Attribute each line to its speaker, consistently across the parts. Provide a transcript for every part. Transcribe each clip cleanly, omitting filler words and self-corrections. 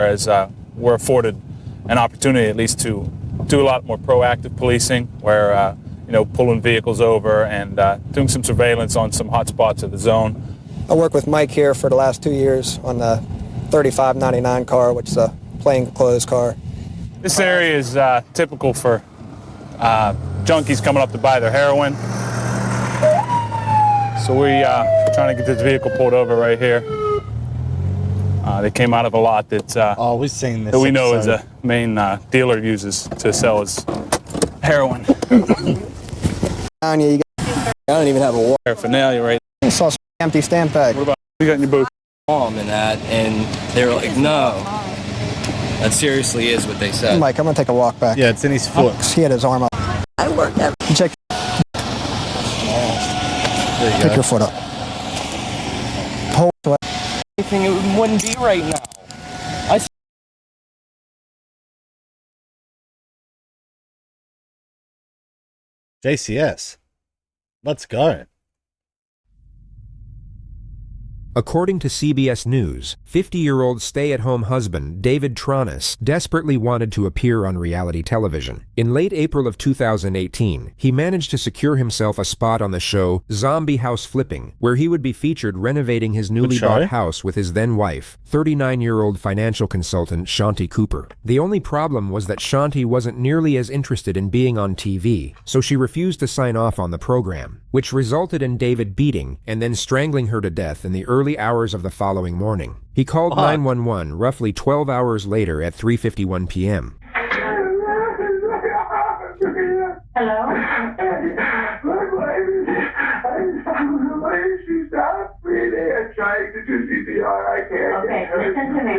Speaker 1: as we're afforded an opportunity at least to do a lot more proactive policing, where pulling vehicles over and doing some surveillance on some hot spots of the zone.
Speaker 2: I work with Mike here for the last 2 years on the 3599 car, which is a plainclothes car.
Speaker 1: This area is typical for junkies coming up to buy their heroin. So we're trying to get this vehicle pulled over right here. They came out of a lot that
Speaker 3: we've seen this
Speaker 1: that we know is
Speaker 3: episode.
Speaker 1: a main dealer uses to sell his heroin.
Speaker 2: I don't even have a wallet.
Speaker 1: Paraphernalia right
Speaker 2: I saw some empty stamp bag.
Speaker 1: What about you got in your booth?
Speaker 4: Mom and that, and they were like, no. That seriously is what they said.
Speaker 2: Mike, I'm gonna take a walk back.
Speaker 3: Yeah, it's in his foot.
Speaker 2: He had his arm up.
Speaker 5: I work at.
Speaker 2: Check.
Speaker 3: There you
Speaker 2: Pick
Speaker 3: go.
Speaker 2: your foot up. Hold it.
Speaker 4: Anything it wouldn't be right now.
Speaker 3: JCS. Let's go.
Speaker 6: According to CBS News, 50-year-old stay-at-home husband David Tronis desperately wanted to appear on reality television. In late April of 2018, he managed to secure himself a spot on the show Zombie House Flipping, where he would be featured renovating his newly bought house with his then-wife, 39-year-old financial consultant Shanti Cooper. The only problem was that Shanti wasn't nearly as interested in being on TV, so she refused to sign off on the program, which resulted in David beating and then strangling her to death in the early hours of the following morning. He called 911 roughly 12 hours later at 3:51 p.m.
Speaker 7: Hello?
Speaker 8: She stopped breathing and trying to do CPR. I can't.
Speaker 7: Okay, listen to me.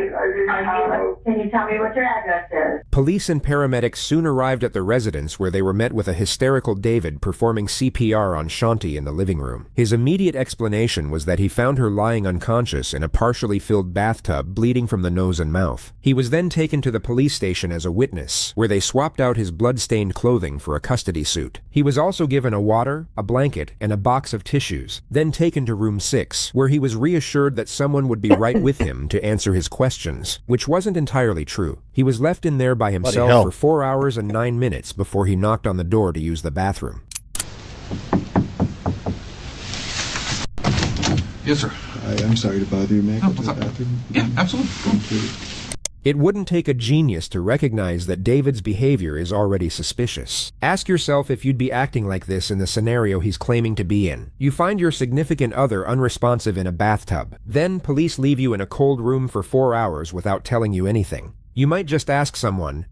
Speaker 7: Can you tell me what your address is?
Speaker 6: Police and paramedics soon arrived at the residence, where they were met with a hysterical David performing CPR on Shanti in the living room. His immediate explanation was that he found her lying unconscious in a partially filled bathtub, bleeding from the nose and mouth. He was then taken to the police station as a witness, where they swapped out his blood-stained clothing for a custody suit. He was also given a water, a blanket, and a box of tissues, then taken to room 6, where he was reassured that someone would be right with him to answer his questions, which wasn't entirely true. He was left in there by himself for 4 hours and 9 minutes before he knocked on the door to use the bathroom.
Speaker 9: Yes, sir.
Speaker 10: I'm sorry to bother you. May I go to the bathroom?
Speaker 9: Yeah, absolutely.
Speaker 10: Thank you.
Speaker 6: It wouldn't take a genius to recognize that David's behavior is already suspicious. Ask yourself if you'd be acting like this in the scenario he's claiming to be in. You find your significant other unresponsive in a bathtub. Then police leave you in a cold room for 4 hours without telling you anything. You might just ask someone,